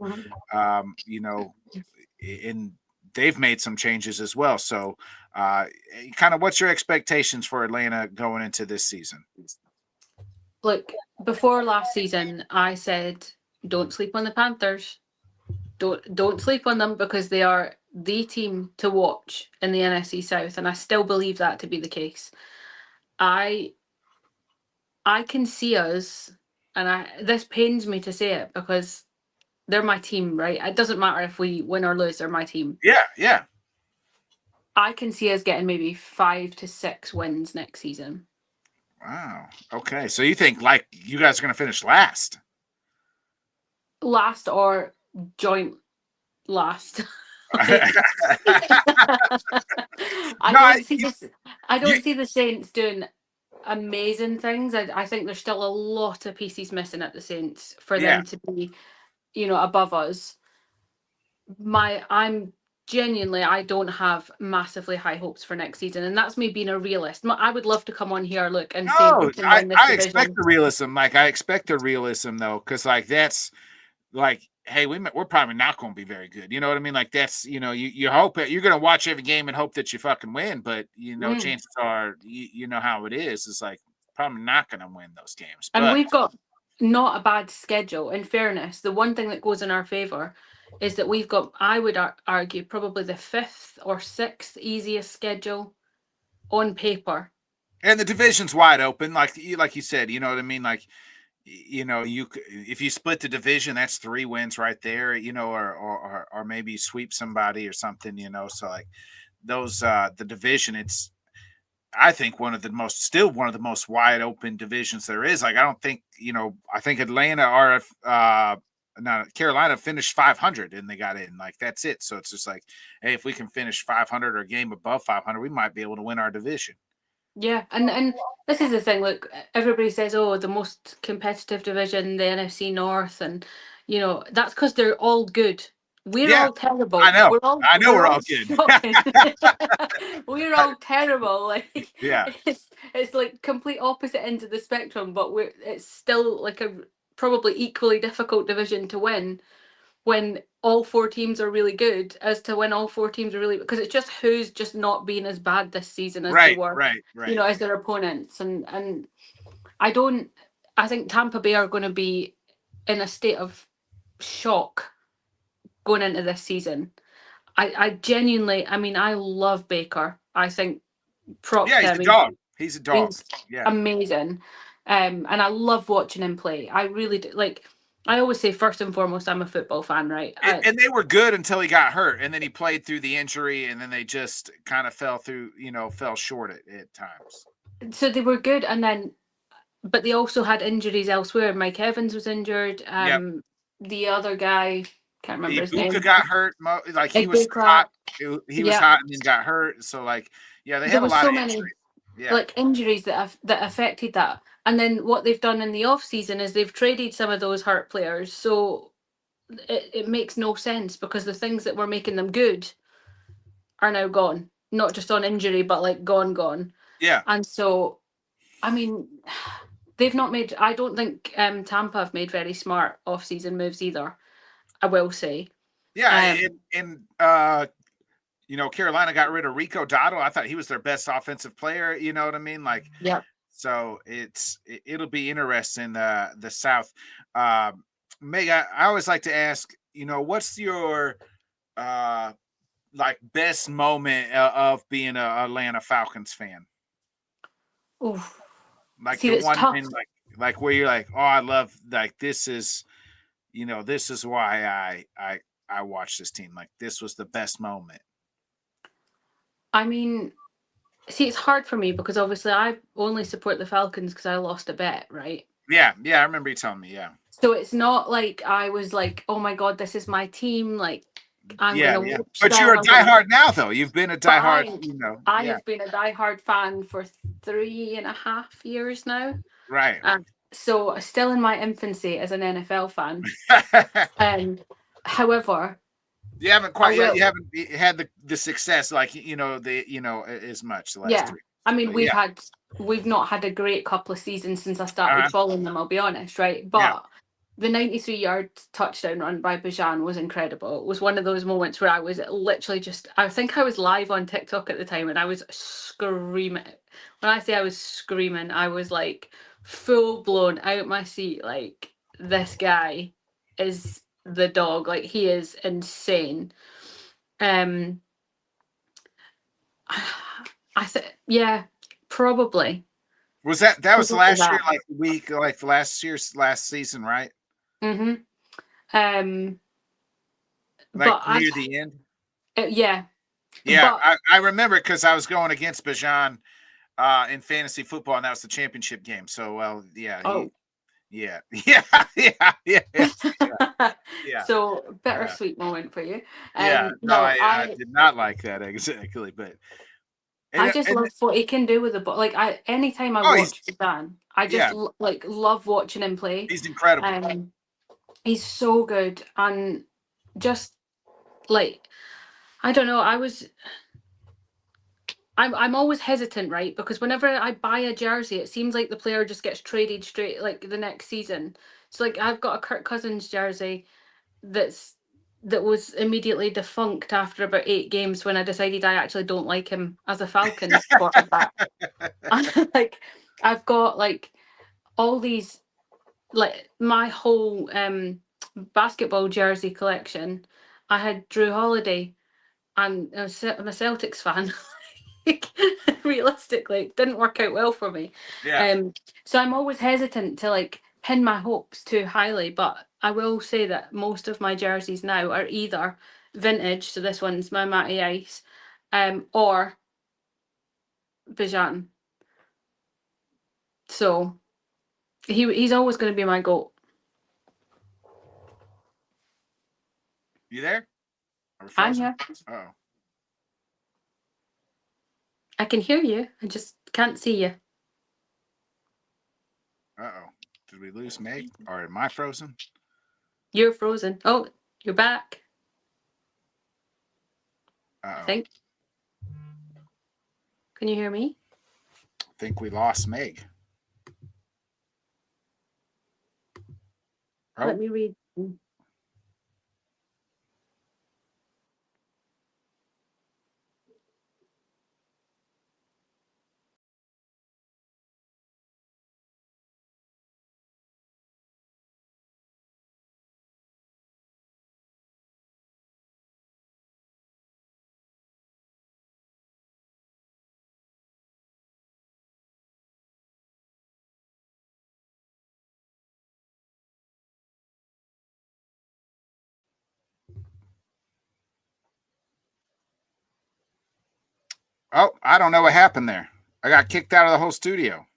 and they've made some changes as well. So kind of what's your expectations for Atlanta going into this season? Look, before last season I said don't sleep on the Panthers. Don't sleep on them, because they are the team to watch in the NFC South, and I still believe that to be the case. I can see us, and this pains me to say it because they're my team, right? It doesn't matter if we win or lose, they're my team. Yeah. I can see us getting maybe 5 to 6 wins next season. Wow. Okay. So you think like you guys are going to finish last? Last or joint last. I don't see the Saints doing amazing things. I think there's still a lot of pieces missing at the Saints for them to be, above us. I'm genuinely, I don't have massively high hopes for next season, and that's me being a realist. I would love to come on here, look, and say we can win this I division. expect the realism. Like I expect the realism though, because like that's like, hey, we're probably not going to be very good. You know what I mean? Like that's, you hope you're going to watch every game and hope that you fucking win, but chances are, you know how it is. It's like probably not going to win those games. And we've got not a bad schedule. In fairness, the one thing that goes in our favor is that we've got, I would argue, probably the 5th or 6th easiest schedule on paper. And the division's wide open, like you said. You know what I mean? Like, if you split the division, that's 3 wins right there. Or maybe sweep somebody or something. So like those the division, it's I think one of the most wide open divisions there is. Like I don't think I think Atlanta are Carolina finished 500 and they got in. Like that's it. So it's just like, hey, if we can finish 500 or a game above 500, we might be able to win our division. Yeah, and this is the thing. Look, everybody says, "Oh, the most competitive division, the NFC North," and that's because they're all good. We're all terrible. I know. We're all good. We're all terrible. Like, yeah, it's like complete opposite ends of the spectrum, but it's still like a probably equally difficult division to win when all 4 teams are really good as to when all 4 teams are really, because it's just who's just not being as bad this season as they were, right. As their opponents. And I think Tampa Bay are going to be in a state of shock going into this season. I genuinely, I love Baker. I think props to him. He's a dog. He's a dog. He's amazing. And I love watching him play. I really do. Like, I always say first and foremost, I'm a football fan, right? And they were good until he got hurt, and then he played through the injury, and then they just kind of fell short at times. So they were good, but they also had injuries elsewhere. Mike Evans was injured. Yep. The other guy, can't remember his name. Ibuka got hurt. Like he was Ibuka, hot. He was yeah. hot and then got hurt. So like, yeah, they There had a was lot so of many injuries. Yeah. like injuries that affected that. And then what they've done in the off season is they've traded some of those hurt players. So it makes no sense because the things that were making them good are now gone. Not just on injury, but like gone. Yeah. And so, I mean, they've not made. I don't think Tampa have made very smart off-season moves either. I will say. Yeah, Carolina got rid of Rico Dotto. I thought he was their best offensive player. You know what I mean? Like, yeah. So it'll be interesting. The South. Meg, I always like to ask, what's your like best moment of being an Atlanta Falcons fan? Oof. Like See, the it's one tough. thing, like where you're like, oh, I love, like, this is why I watch this team. Like, this was the best moment. I mean, see, it's hard for me because obviously I only support the Falcons because I lost a bet, right? Yeah, I remember you telling me. Yeah. So it's not like I was like, oh my God, this is my team. Like, I'm going to watch But them. you're a diehard now, though. You've been a diehard, I have been a diehard fan for 3.5 years now. Right. So still in my infancy as an NFL fan. However, you haven't quite yet. You haven't had the success like as much the last 3. I mean, we've not had a great couple of seasons since I started following them, I'll be honest, right? But the 93-yard touchdown run by Bijan was incredible. It was one of those moments where I was literally I think I was live on TikTok at the time and I was screaming. When I say I was screaming, I was like full blown out my seat. Like, this guy is the dog. Like, he is insane. I said, yeah, probably. Was that was last year, like last season, right? Mm-hmm. Like near the end. Yeah. Yeah, I remember because I was going against Bijan in fantasy football, and that was the championship game. So, well, yeah. Yeah. So bittersweet moment for you. I did not like that exactly, but I just love what he can do with the ball. Like, anytime I watch Bijan, I just love watching him play. He's incredible. He's so good, and just like, I don't know. I'm always hesitant, right? Because whenever I buy a jersey, it seems like the player just gets traded straight like the next season. So like, I've got a Kirk Cousins jersey that was immediately defunct after about 8 games when I decided I actually don't like him as a Falcons quarterback. Like, I've got like all these, like, my whole basketball jersey collection. I had Drew Holiday, and I'm a Celtics fan. Realistically, it didn't work out well for me. So I'm always hesitant to like pin my hopes too highly, but I will say that most of my jerseys now are either vintage, so this one's my Matty Ice, or Bijan. So he's always going to be my GOAT. You there? I'm here. Oh. I can hear you. I just can't see you. Uh-oh. Did we lose Meg? Or am I frozen? You're frozen. Oh, you're back. Uh-oh. I think. Can you hear me? I think we lost Meg. Let me read. Oh, I don't know what happened there. I got kicked out of the whole studio.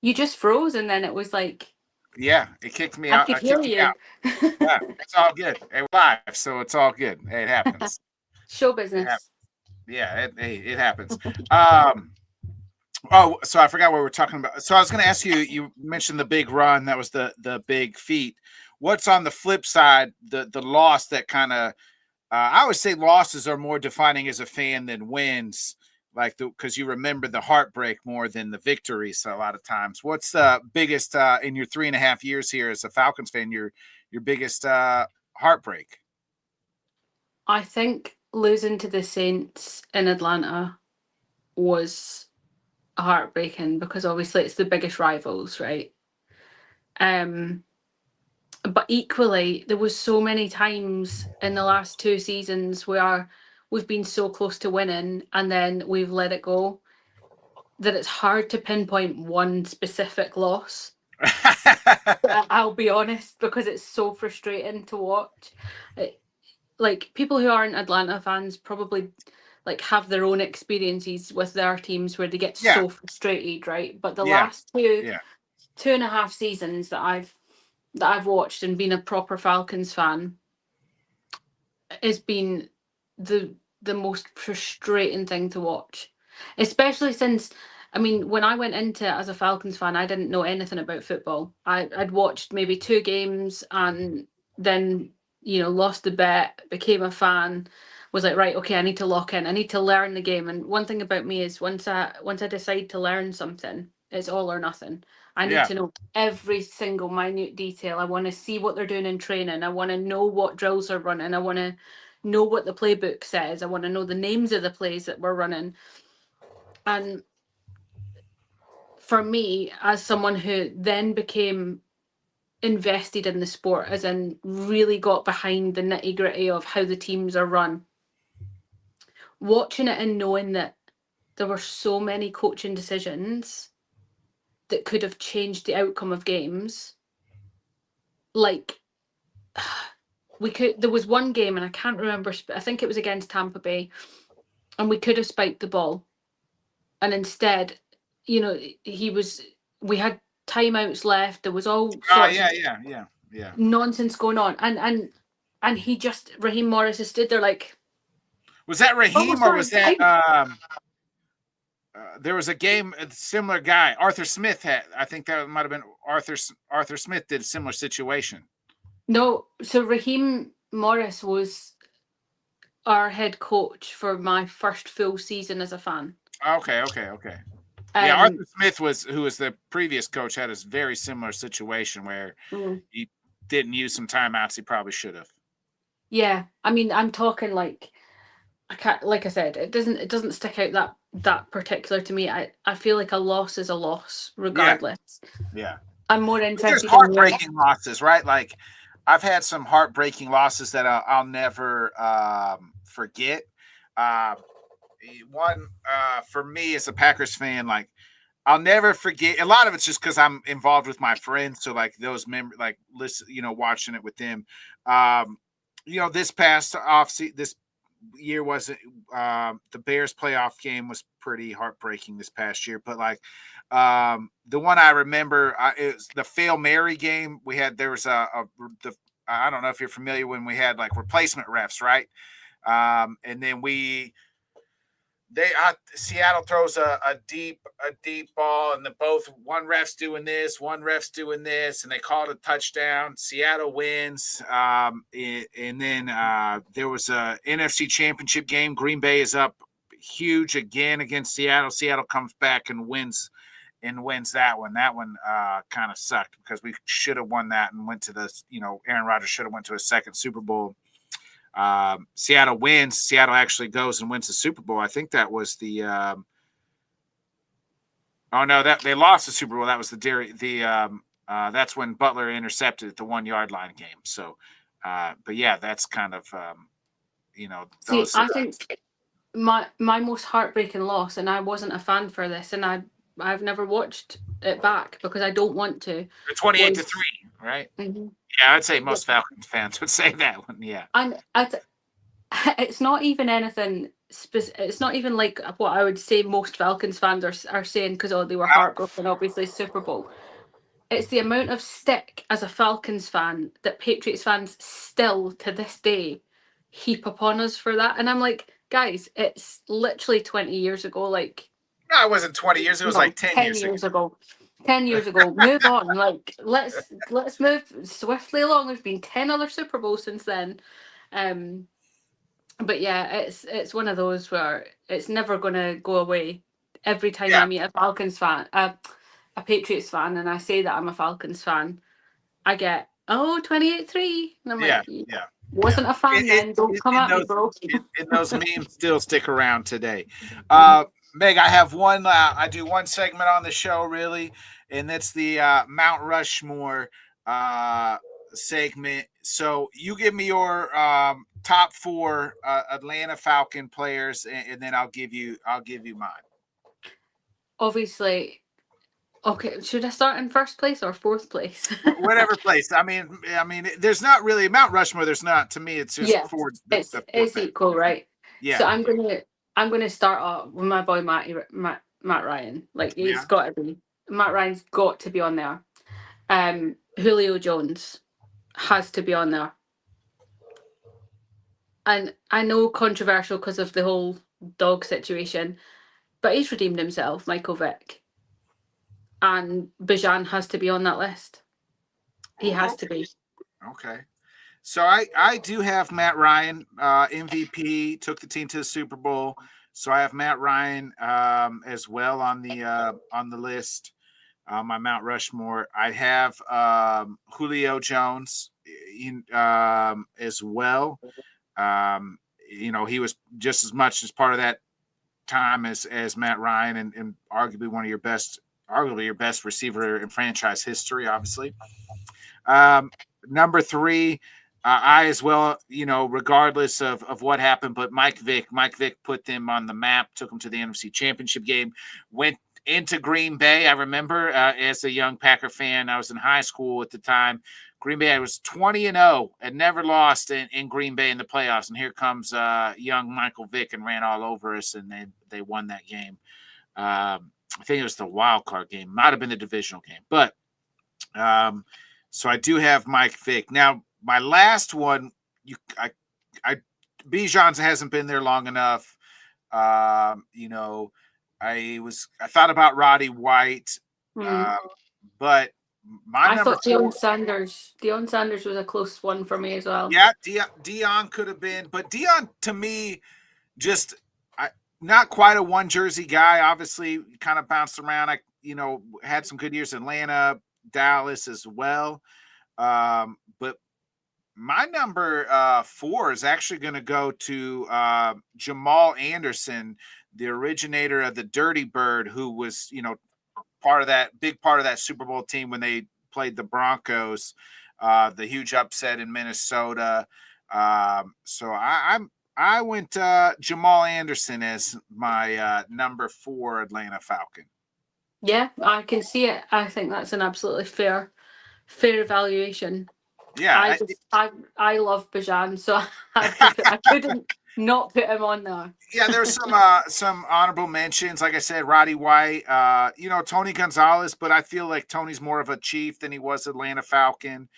You just froze, and then it was like Yeah, it kicked me I out. could I hear kicked me you. out. Yeah, it's all good. Hey, we're live, so it's all good. Hey, it happens. Show It happens. business. Yeah, it happens. Oh, so I forgot what we were talking about. So I was going to ask you. You mentioned the big run. That was the big feat. What's on the flip side? The loss that kind of. I always say losses are more defining as a fan than wins, like because you remember the heartbreak more than the victories a lot of times. What's the biggest in your 3.5 years here as a Falcons fan? Your biggest heartbreak? I think losing to the Saints in Atlanta was heartbreaking because obviously it's the biggest rivals, right? But equally, there was so many times in the last 2 seasons where we've been so close to winning and then we've let it go that it's hard to pinpoint one specific loss. I'll be honest, because it's so frustrating to watch. Like people who aren't Atlanta fans probably like have their own experiences with their teams where they get so frustrated, right? But the last 2.5 seasons that I've watched and been a proper Falcons fan has been the most frustrating thing to watch. Especially since, I mean, when I went into it as a Falcons fan, I didn't know anything about football. I'd watched maybe 2 games and then, lost the bet, became a fan, was like, right, okay, I need to lock in. I need to learn the game. And one thing about me is once I decide to learn something, it's all or nothing. I need to know every single minute detail. I want to see what they're doing in training. I want to know what drills are running. I want to know what the playbook says. I want to know the names of the plays that we're running. And for me, as someone who then became invested in the sport, as in really got behind the nitty gritty of how the teams are run, watching it and knowing that there were so many coaching decisions that could have changed the outcome of games. Like, there was one game, and I can't remember, I think it was against Tampa Bay, and we could have spiked the ball. And instead, we had timeouts left. There was all sorts of nonsense going on. And he just, Raheem Morris has stood there like. Was that Raheem or was that there was a game, a similar guy, Arthur Smith had, I think that might have been Arthur Smith did a similar situation. No, so Raheem Morris was our head coach for my first full season as a fan. Okay. Yeah, Arthur Smith who was the previous coach, had a very similar situation where he didn't use some timeouts he probably should have. Yeah, I mean, I'm talking like I said, it doesn't stick out that particular to me. I feel like a loss is a loss regardless. Yeah. I'm more interested. There's heartbreaking losses, right? Like I've had some heartbreaking losses that I'll never forget. One for me as a Packers fan, like I'll never forget. A lot of it's just because I'm involved with my friends, so like those members, like listen, watching it with them. This past this year wasn't the Bears playoff game was pretty heartbreaking this past year, but like the one I remember it was the Fail Mary game we had. There was I don't know if you're familiar when we had like replacement refs, right? And then Seattle throws a deep ball, and one ref's doing this, and they called a touchdown. Seattle wins, and then there was a NFC Championship game. Green Bay is up huge again against Seattle. Seattle comes back and wins that one. That one kind of sucked because we should have won that and went to the Aaron Rodgers should have went to a second Super Bowl. Seattle wins. Seattle actually goes and wins the Super Bowl. I think that was the that they lost the Super Bowl. That was that's when Butler intercepted at the 1 yard line game. So but yeah, that's kind of those. I think my most heartbreaking loss, and I wasn't a fan for this, and I've never watched it back because I don't want to. 28-3, right? Mm-hmm. Yeah, I'd say most Falcons fans would say that one. Yeah, and it's not even anything it's not even like what I would say most Falcons fans are saying because they were heartbroken, obviously Super Bowl. It's the amount of stick as a Falcons fan that Patriots fans still to this day heap upon us for that. And I'm like, guys, it's literally 20 years ago. Like, No, it wasn't 20 years. It was like 10 years ago. 10 years ago. Move on. Like, let's move swiftly along. There's been 10 other Super Bowls since then. But yeah, it's one of those where it's never gonna go away. Every time I meet a Falcons fan, a Patriots fan, and I say that I'm a Falcons fan, I get 28-3, and I'm like, wasn't a fan then. Don't come at me, bro. And those memes still stick around today. Meg, I have one. I do one segment on the show, really, and that's the Mount Rushmore segment. So you give me your top 4 Atlanta Falcon players, and then I'll give you mine. Obviously. Okay, should I start in first place or fourth place? Whatever place. I mean, there's not really Mount Rushmore. There's not. To me, it's just four. It's equal, right? Yeah. So I'm gonna start off with my boy Matt Ryan. Like he's got to be. Matt Ryan's got to be on there. Julio Jones has to be on there. And I know controversial because of the whole dog situation, but he's redeemed himself, Michael Vick. And Bijan has to be on that list. He has to be. Okay. So I do have Matt Ryan, MVP, took the team to the Super Bowl. So I have Matt Ryan as well on the list. My Mount Rushmore. I have Julio Jones as well. He was just as much as part of that time as Matt Ryan and arguably one of your best. Arguably your best receiver in franchise history, obviously. Number 3, I as well, regardless of what happened, but Mike Vick put them on the map, took them to the NFC Championship game, went into Green Bay. I remember as a young Packer fan, I was in high school at the time. Green Bay was 20-0 and never lost in Green Bay in the playoffs. And here comes young Michael Vick and ran all over us, and they won that game. I think it was the wild card game. Might have been the divisional game. But so I do have Mike Vick. Now, my last one, Bijan hasn't been there long enough. I thought about Roddy White, but I thought Deion Sanders was a close one for me as well. Yeah, Deion could have been, but Deion to me just not quite a one jersey guy. Obviously, kind of bounced around. Had some good years in Atlanta, Dallas as well. But my number 4 is actually going to go to Jamal Anderson, the originator of the Dirty Bird, who was, big part of that Super Bowl team when they played the Broncos, the huge upset in Minnesota. So I went Jamal Anderson as my number 4 Atlanta Falcon. Yeah, I can see it. I think that's an absolutely fair evaluation. Yeah, I love Bijan, so I couldn't not put him on there. Yeah, there's some honorable mentions. Like I said, Roddy White, Tony Gonzalez, but I feel like Tony's more of a Chief than he was Atlanta Falcon.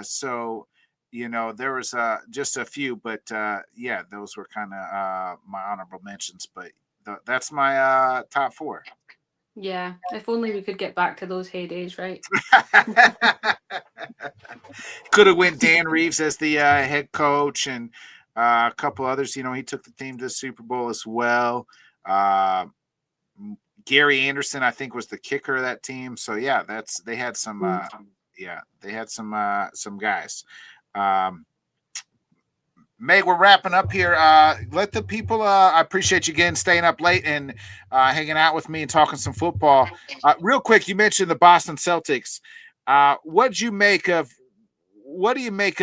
So there was just a few, but those were kind of my honorable mentions. But that's my top 4. Yeah, if only we could get back to those heydays, right? Could have went Dan Reeves as the head coach and a couple others. He took the team to the Super Bowl as well. Gary Anderson, I think, was the kicker of that team. So yeah, they had some guys. Meg, we're wrapping up here. Let the people, I appreciate you again staying up late and hanging out with me and talking some football. Real quick, you mentioned the Boston Celtics. What do you make of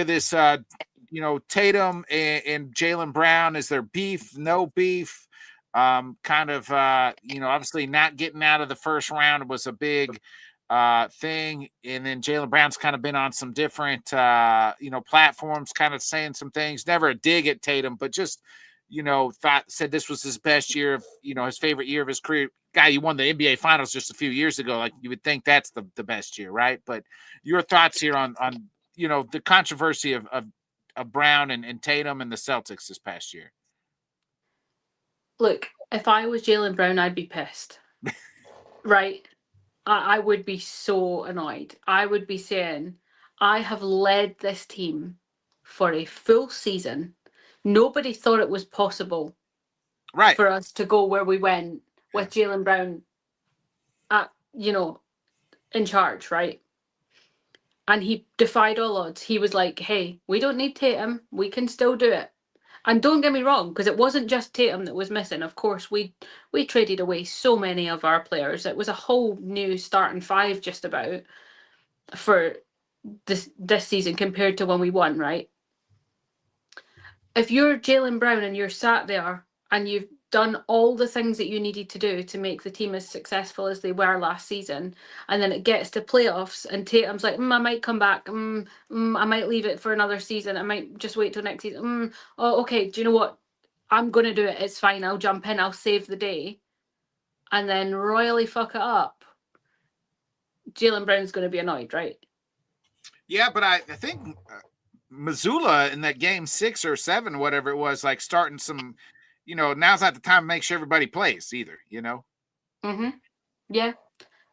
this, Tatum and Jaylen Brown? Is there beef, no beef? Obviously not getting out of the first round was a big thing, and then Jaylen Brown's kind of been on some different platforms, kind of saying some things. Never a dig at Tatum, but just said this was his best year of, his favorite year of his career. Guy, you won the NBA Finals just a few years ago. Like, you would think that's the best year, right? But your thoughts here on the controversy of Brown and Tatum and the Celtics this past year. Look, if I was Jaylen Brown, I'd be pissed. Right? I would be so annoyed. I would be saying, I have led this team for a full season. Nobody thought it was possible for us to go where we went with Jaylen Brown in charge, right? And he defied all odds. He was like, hey, we don't need Tatum. We can still do it. And don't get me wrong, because it wasn't just Tatum that was missing. Of course, we traded away so many of our players. It was a whole new starting five just about for this season compared to when we won, right? If you're Jaylen Brown and you're sat there and you've done all the things that you needed to do to make the team as successful as they were last season, and then it gets to playoffs and Tatum's like, I might come back, I might leave it for another season, I might just wait till next season, oh, okay, do you know what, I'm going to do it, it's fine, I'll jump in, I'll save the day, and then royally fuck it up, Jaylen Brown's going to be annoyed, right? Yeah, but I think Missoula in that game 6 or 7, whatever it was, like starting some, now's not the time to make sure everybody plays either, Mm-hmm. Yeah.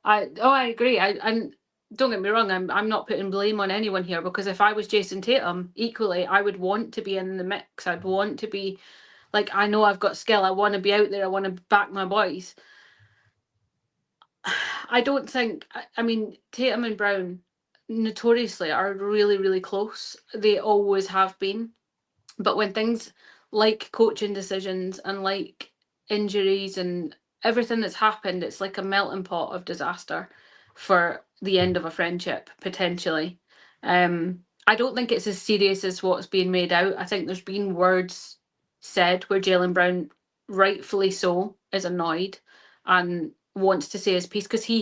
I agree. And don't get me wrong, I'm not putting blame on anyone here, because if I was Jason Tatum, equally, I would want to be in the mix. I'd want to be like, I know I've got skill. I want to be out there. I want to back my boys. I don't think, Tatum and Brown notoriously are really, really close. They always have been. But when things like coaching decisions and like injuries and everything that's happened, it's like a melting pot of disaster for the end of a friendship, potentially. I don't think it's as serious as what's being made out. I think there's been words said where Jaylen Brown, rightfully so, is annoyed and wants to say his piece, because he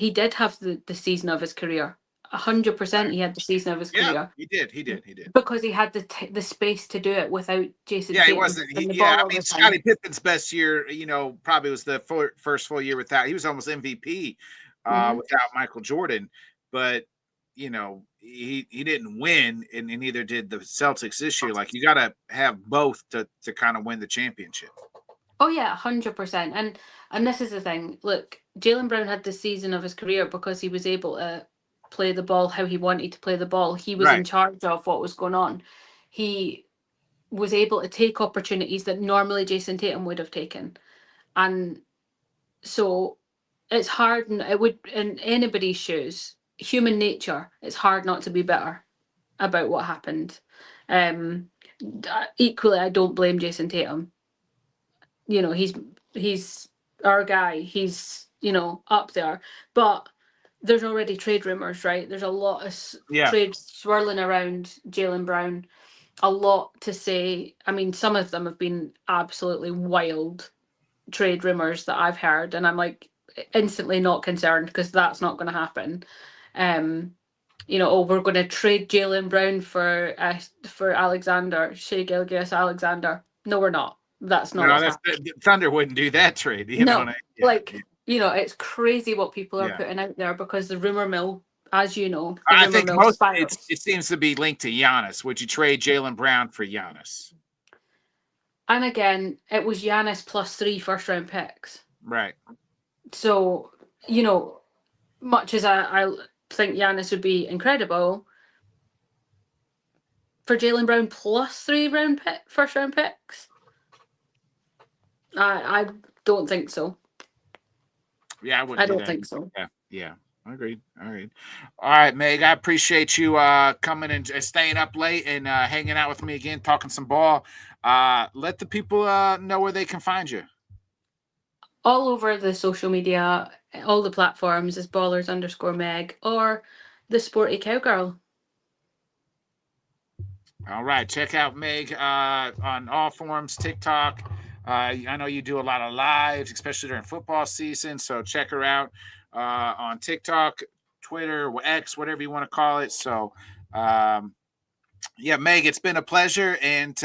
did have the season of his career. 100% he had the season of his career. He did. Because he had the space to do it without Jason Tatum. He wasn't. Scottie Pippen's best year, probably was the first full year without. He was almost MVP without Michael Jordan, but he didn't win, and neither did the Celtics this year. Like, you got to have both to kind of win the championship. Oh yeah, 100%. And this is the thing. Look, Jaylen Brown had the season of his career because he was able to play the ball how he wanted to play the ball. He was in charge of what was going on. He was able to take opportunities that normally Jason Tatum would have taken. And so it's hard, and it would, in anybody's shoes, human nature, it's hard not to be bitter about what happened. Equally, I don't blame Jason Tatum. He's our guy. He's, up there. But there's already trade rumors, right? There's a lot of trades swirling around Jaylen Brown. A lot to say. I mean, some of them have been absolutely wild trade rumors that I've heard, and I'm like instantly not concerned, because that's not going to happen. We're going to trade Jaylen Brown for Alexander, Shai Gilgeous-Alexander. No, we're not. That's not. Thunder wouldn't do that trade. It's crazy what people are putting out there, because the rumor mill, as you know, I think most it seems to be linked to Giannis. Would you trade Jaylen Brown for Giannis? And again, it was Giannis plus 3 first-round picks. Right. So, much as I think Giannis would be incredible, for Jaylen Brown plus 3 first-round picks, I don't think so. Yeah, I don't think so. Yeah. Agreed. All right, Meg. I appreciate you coming and staying up late and hanging out with me again, talking some ball. Let the people know where they can find you. All over the social media, all the platforms is ballers_Meg or the Sporty Cowgirl. All right, check out Meg on all forms, TikTok. I know you do a lot of lives, especially during football season. So check her out on TikTok, Twitter, X, whatever you want to call it. So, Meg, it's been a pleasure. And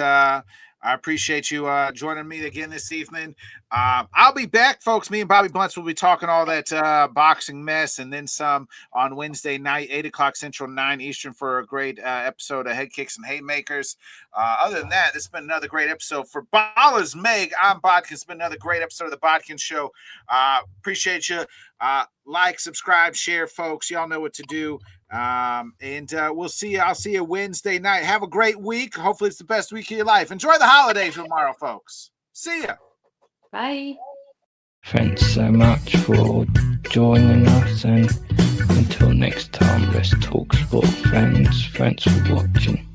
I appreciate you joining me again this evening. I'll be back, folks. Me and Bobby Blunts will be talking all that boxing mess and then some on Wednesday night, 8 o'clock Central, 9 Eastern, for a great episode of Head Kicks and Haymakers. Other than that, it's been another great episode. For Ballers Meg, I'm Bodkins. It's been another great episode of the Bodkins Show. Appreciate you. Like, subscribe, share, folks. Y'all know what to do. And we'll see you. I'll see you Wednesday night. Have a great week. Hopefully it's the best week of your life. Enjoy the holidays tomorrow, folks. See ya. Bye. Thanks so much for joining us, and until next time, let's talk sport, friends. Thanks for watching.